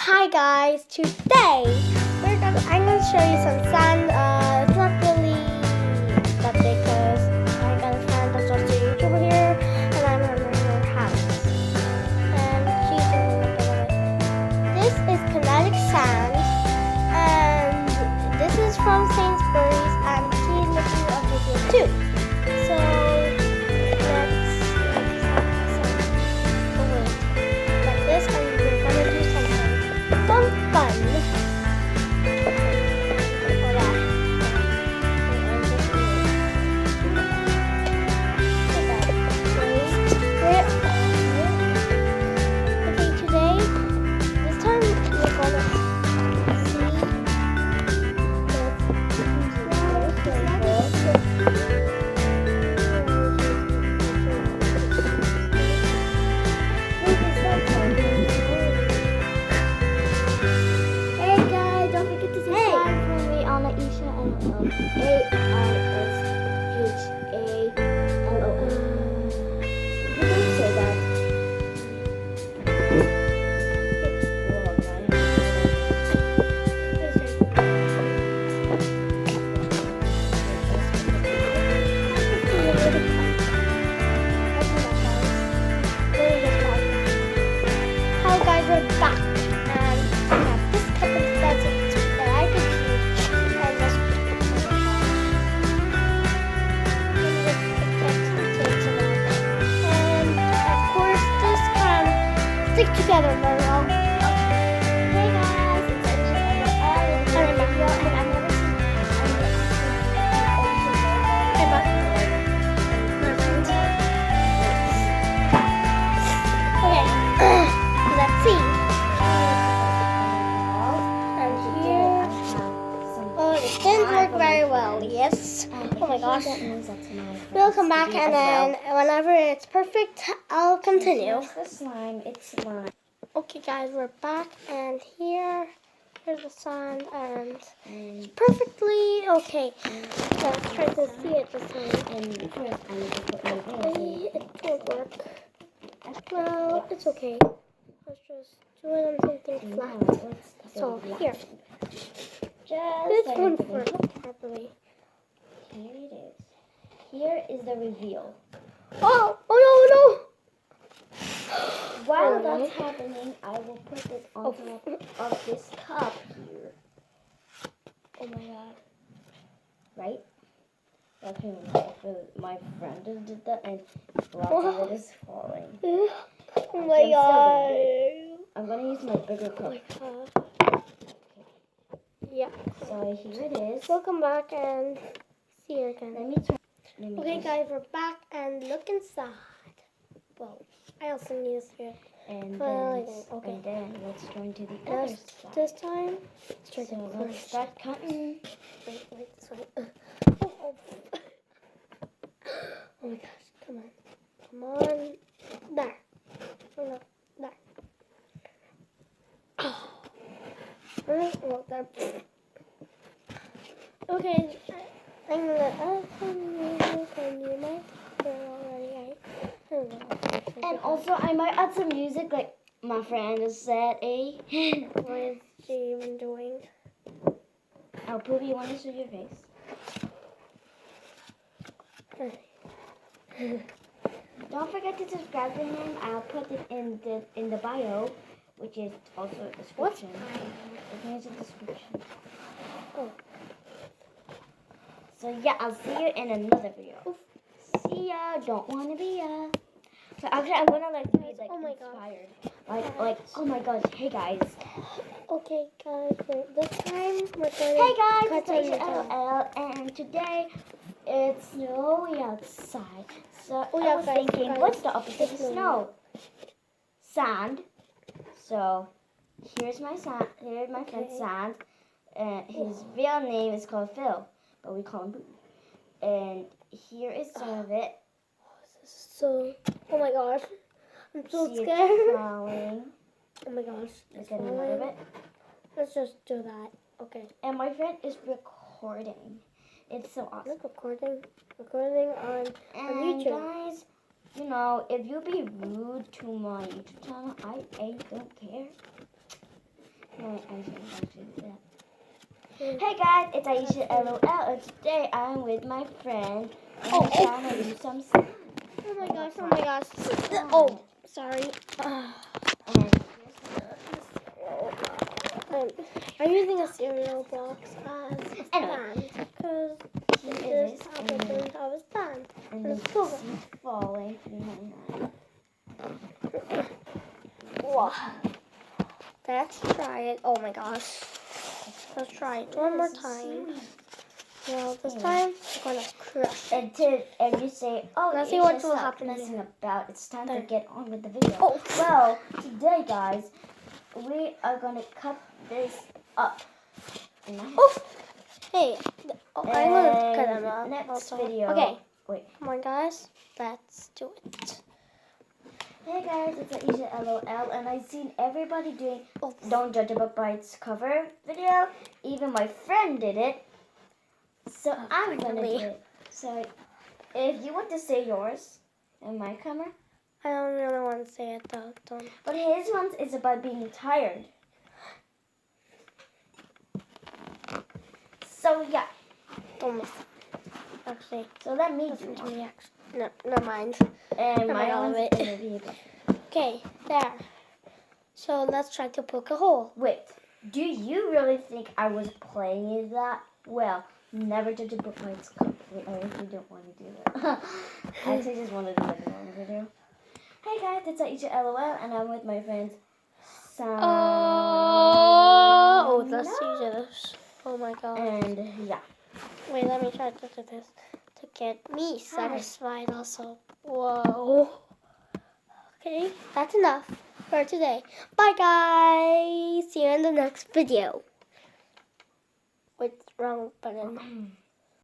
Hi guys, today I'm gonna show you some sand. It's not really that big because I got a friend that's also a YouTuber here, and I'm in her house. And she's in the middle of it. This is kinetic sand, and this is from Sainsbury's, and she's making a video too. So stick together very well. Hey guys, it's let's see. And here, it didn't work very well. Yes. Oh my gosh. We'll come back, and then whenever it's perfect, I'll continue. It's the slime. It's slime. Okay, guys, we're back, and here's the sand, and it's perfectly okay. Let's try to see it this time. And first, I need to put my hands in. It won't work. Well, it's okay. Let's just do it on something flat. So here, this won't work properly. Here it is. Here is the reveal. Oh no! While that's happening, I will put it on top of this cup here. Oh my god. Right? Okay, my friend just did that, and lots of it is falling. Oh my god. I'm going to use my bigger cup. Oh my god. Yeah. So here it is. We'll come back and see you again. Let me turn. Okay, guys, we're back, and look inside. Well, I also need this here. And then let's turn to the other side. This time, let's try So let's start cutting. Wait, this one. Oh my gosh, come on. There. Oh no, there. Oh, there. Okay, I'm gonna can you might already. I don't know. And also, I might add some music, like my friend has said. What is she even doing? Oh, Poopy, you want to show your face? Don't forget to subscribe to him. I'll put it in the bio, which is also a description. Here's a description. Oh. So yeah, I'll see you in another video. See ya. Don't wanna be ya. So actually, I'm gonna be like Oh my inspired. Like oh my gosh. Hey guys. Okay, guys. So this time we're going Hey guys, it's cutting LL, and today it's snowy outside. So Oh, I yeah, was guys, thinking, guys. what's the opposite of It's snowy. snow? Sand. So here's my sand. Here's my friend Sand. And his real name is called Phyll, but we call him Boo. And here is some of it. So, oh my gosh, I'm so See it scared. falling. Oh my gosh, Look at another of it. Let's just do that. Okay. And my friend is recording. It's so awesome. Look, recording on And YouTube. guys, you know, if you be rude to my YouTube channel, I don't care. Hey guys, it's Aisha LOL, and today I'm with my friend. And Oh, we're trying to do some stuff. Oh my gosh, oh my gosh. Oh, sorry. And I'm using a cereal box as a Anyway. stand because here it this is, tablet doesn't have a stand. and It's the cool. seed falling behind that. Wow. Let's try it. Oh my gosh. Let's try it one more time. Well, this time I'm gonna crush it. And you say, oh, Let's see Aisha, what will stop happen messing here. about. It's time to There. get on with the video. Oh. Well, today, guys, we are gonna cut this up. Oh. Hey. I'm gonna cut them up. Next also. video. Okay. Wait. Come on, guys. Let's do it. Hey guys, it's Aisha LOL, and I've seen everybody doing Oh. Don't Judge a Book by its cover video. Even my friend did it. So I'm gonna do it. So if you want to say yours in my camera. I don't really want to say it though. Don't. But his one is about being tired. So yeah. Don't miss. Actually, So let me do listen to one. me. Actually, no, never mind. And Never my mind, one's wait. in the vehicle. Okay, there. So let's try to poke a hole. Wait, do you really think I was playing that? Well, never judge a book by its cover. Wait, I actually don't want to do that. I actually just want to do like a normal video. Hey guys, it's Aisha LOL, and I'm with my friends Sam. Oh, let's see this. Oh my god. And yeah. Wait, let me try to do this to get me satisfied also. Whoa. Okay, that's enough for today. Bye guys. See you in the next video. Wait, wrong button.